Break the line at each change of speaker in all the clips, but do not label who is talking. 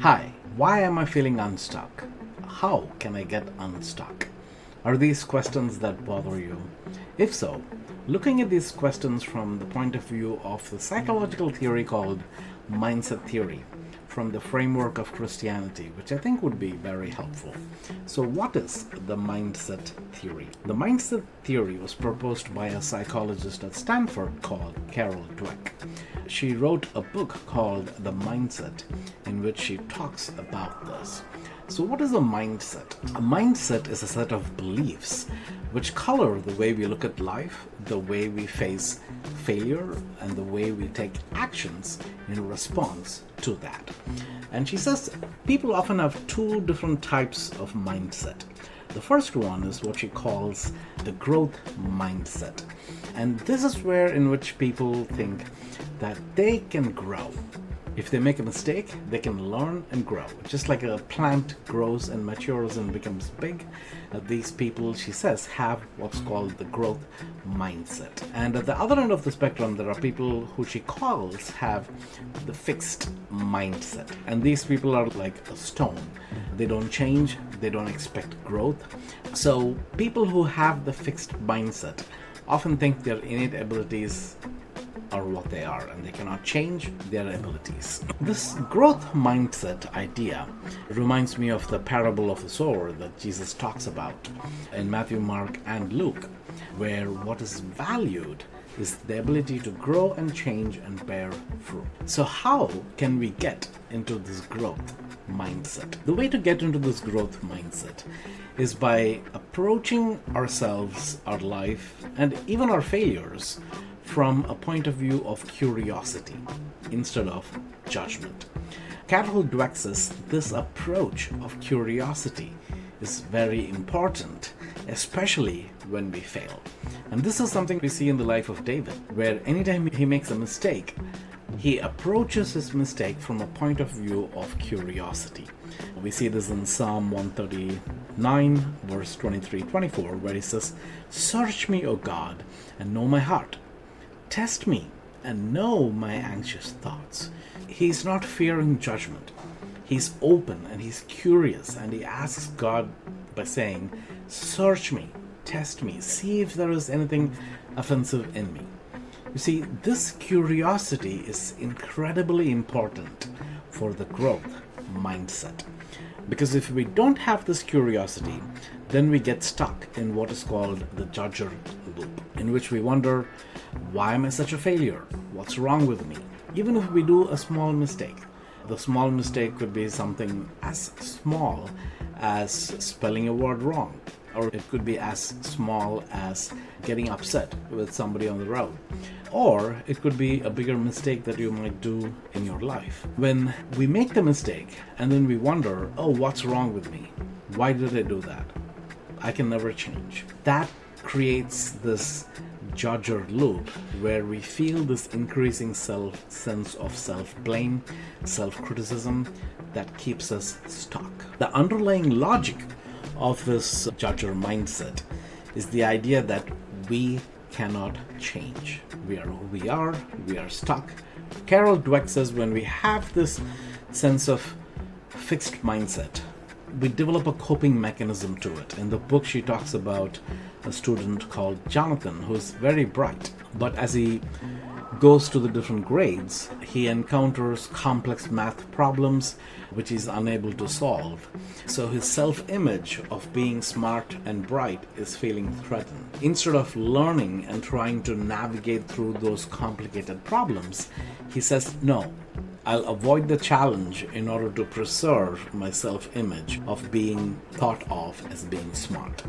Hi, why am I feeling unstuck? How can I get unstuck? Are these questions that bother you? If so, looking at these questions from the point of view of the psychological theory called mindset theory, from the framework of Christianity, which I think would be very helpful. So, what is the mindset theory? The mindset theory was proposed by a psychologist at Stanford called Carol Dweck. She wrote a book called The Mindset, in which she talks about this. So, what is a mindset? A mindset is a set of beliefs which color the way we look at life, the way we face failure, and the way we take actions in response to that. And she says people often have two different types of mindset. The first one is what she calls the growth mindset. And this is where in which people think that they can grow. If they make a mistake, they can learn and grow. Just like a plant grows and matures and becomes big, these people, she says, have what's called the growth mindset. And at the other end of the spectrum, there are people who she calls have the fixed mindset. And these people are like a stone. They don't change, they don't expect growth. So people who have the fixed mindset often think their innate abilities are what they are and they cannot change their abilities. This growth mindset idea reminds me of the parable of the sower that Jesus talks about in Matthew, Mark, and Luke, where what is valued is the ability to grow and change and bear fruit. So how can we get into this growth mindset? The way to get into this growth mindset is by approaching ourselves, our life, and even our failures from a point of view of curiosity instead of judgment. Carol Dweck says this approach of curiosity is very important, especially when we fail. And this is something we see in the life of David, where anytime he makes a mistake, he approaches his mistake from a point of view of curiosity. We see this in Psalm 139, verse 23-24, where he says, "Search me, O God, and know my heart. Test me and know my anxious thoughts." He's not fearing judgment. He's open and he's curious, and he asks God by saying, "Search me, test me, see if there is anything offensive in me." You see, this curiosity is incredibly important for the growth mindset. Because if we don't have this curiosity, then we get stuck in what is called the judger loop, in which we wonder, why am I such a failure? What's wrong with me? Even if we do a small mistake, the small mistake could be something as small as spelling a word wrong, or it could be as small as getting upset with somebody on the road, or it could be a bigger mistake that you might do in your life. When we make the mistake and then we wonder, oh, what's wrong with me? Why did I do that? I can never change. That creates this judger loop where we feel this increasing sense of self-blame, self-criticism that keeps us stuck. The underlying logic of this judger mindset is the idea that we cannot change. We are who we are stuck. Carol Dweck says when we have this sense of fixed mindset, we develop a coping mechanism to it. In the book, she talks about a student called Jonathan, who's very bright, but as he goes to the different grades, he encounters complex math problems which he's unable to solve. So his self-image of being smart and bright is feeling threatened. Instead of learning and trying to navigate through those complicated problems, he says, no, I'll avoid the challenge in order to preserve my self-image of being thought of as being smart.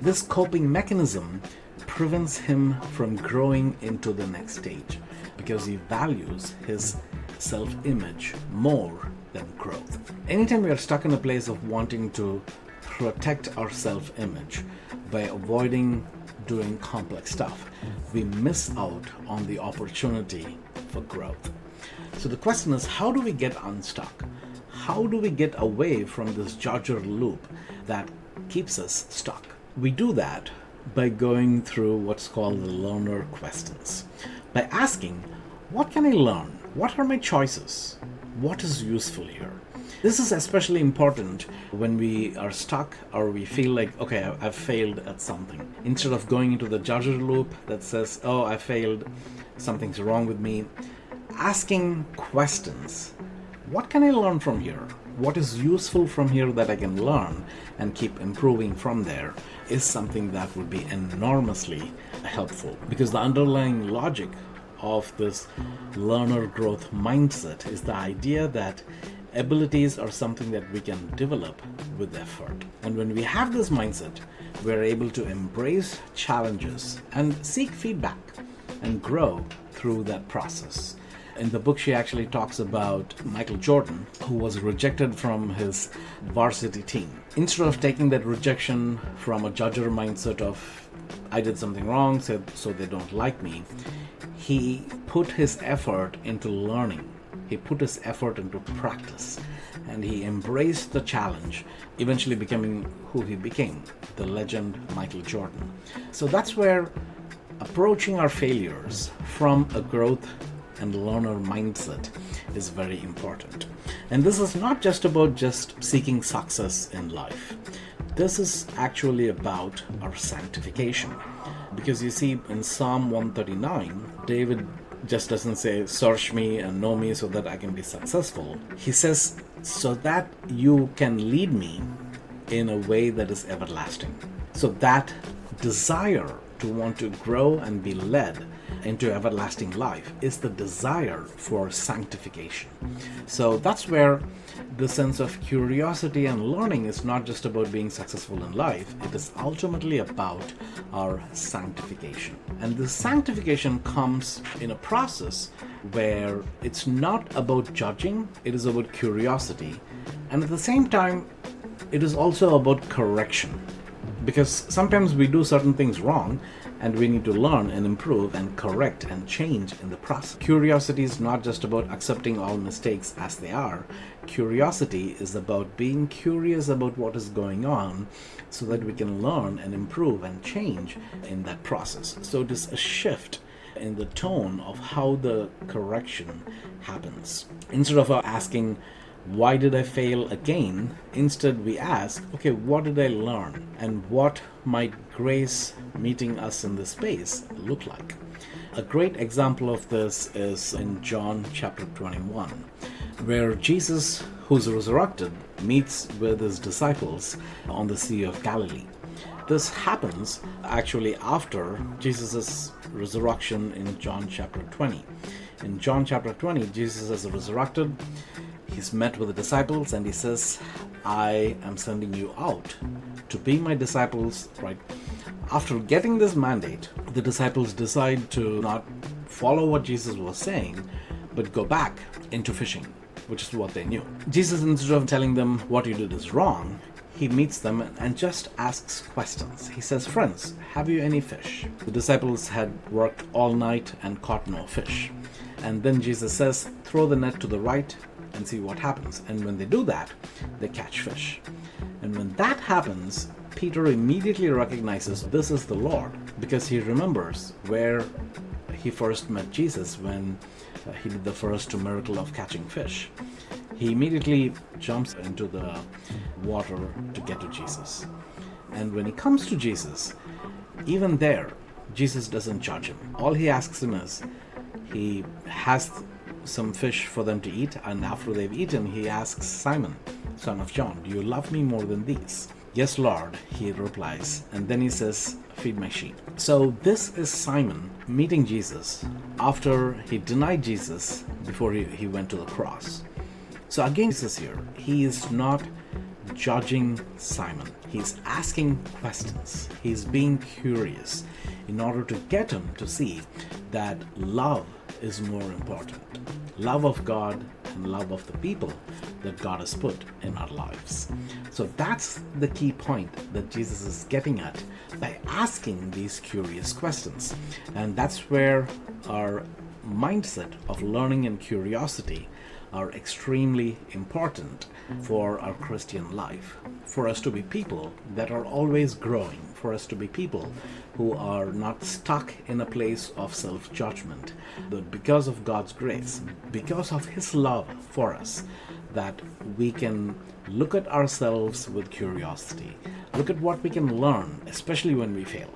This coping mechanism prevents him from growing into the next stage because he values his self-image more than growth. Anytime we are stuck in a place of wanting to protect our self-image by avoiding doing complex stuff, we miss out on the opportunity for growth. So the question is, how do we get unstuck? How do we get away from this judger loop that keeps us stuck? We do that by going through what's called the learner questions. By asking, what can I learn? What are my choices? What is useful here? This is especially important when we are stuck or we feel like, okay, I've failed at something. Instead of going into the judger loop that says, oh, I failed, something's wrong with me, asking questions. What can I learn from here? What is useful from here that I can learn and keep improving from there is something that would be enormously helpful, because the underlying logic of this learner growth mindset is the idea that abilities are something that we can develop with effort. And when we have this mindset, we're able to embrace challenges and seek feedback and grow through that process. In the book, she actually talks about Michael Jordan, who was rejected from his varsity team. Instead of taking that rejection from a judger mindset of, I did something wrong, so they don't like me, he put his effort into learning. He put his effort into practice, and he embraced the challenge, eventually becoming who he became, the legend Michael Jordan. So that's where approaching our failures from a growth and learner mindset is very important. And this is not just about just seeking success in life. This is actually about our sanctification. Because you see, in Psalm 139, David just doesn't say, search me and know me so that I can be successful. He says, so that you can lead me in a way that is everlasting. So that desire to want to grow and be led into everlasting life is the desire for sanctification. So that's where the sense of curiosity and learning is not just about being successful in life, it is ultimately about our sanctification. And this sanctification comes in a process where it's not about judging, it is about curiosity, and at the same time it is also about correction. Because sometimes we do certain things wrong and we need to learn and improve and correct and change in the process. Curiosity is not just about accepting all mistakes as they are. Curiosity is about being curious about what is going on so that we can learn and improve and change in that process. So it is a shift in the tone of how the correction happens. Instead of asking, why did I fail again? Instead, we ask, okay, what did I learn? And what might grace meeting us in this space look like? A great example of this is in John chapter 21, where Jesus, who's resurrected, meets with his disciples on the Sea of Galilee. This happens actually after Jesus' resurrection in John chapter 20. In John chapter 20, Jesus is resurrected. He's met with the disciples and he says, I am sending you out to be my disciples, right? After getting this mandate, the disciples decide to not follow what Jesus was saying, but go back into fishing, which is what they knew. Jesus, instead of telling them what you did is wrong, he meets them and just asks questions. He says, friends, have you any fish? The disciples had worked all night and caught no fish. And then Jesus says, throw the net to the right and see what happens. And when they do that, they catch fish. And when that happens, Peter immediately recognizes this is the Lord, because he remembers where he first met Jesus when he did the first miracle of catching fish. He immediately jumps into the water to get to Jesus. And when he comes to Jesus, even there, Jesus doesn't judge him. All he asks him is, he has some fish for them to eat, and after they've eaten, he asks Simon, son of John, do you love me more than these? Yes, Lord, he replies, and then he says, feed my sheep. So this is Simon meeting Jesus after he denied Jesus before he went to the cross. So again, Jesus here, he is not judging Simon. He's asking questions. He's being curious in order to get him to see that love is more important. Love of God and love of the people that God has put in our lives. So that's the key point that Jesus is getting at by asking these curious questions. And that's where our mindset of learning and curiosity are extremely important for our Christian life, for us to be people that are always growing, for us to be people who are not stuck in a place of self-judgment, but because of God's grace, because of His love for us, that we can look at ourselves with curiosity, look at what we can learn, especially when we fail,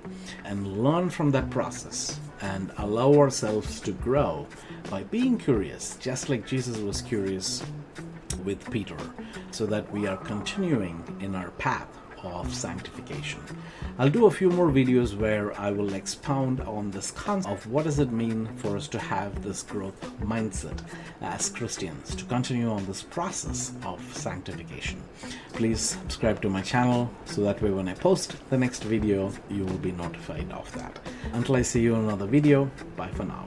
and learn from that process and allow ourselves to grow by being curious, just like Jesus was curious with Peter, so that we are continuing in our path of sanctification. I'll do a few more videos where I will expound on this concept of what does it mean for us to have this growth mindset as Christians, to continue on this process of sanctification. Please subscribe to my channel so that way when I post the next video, you will be notified of that. Until I see you in another video, bye for now.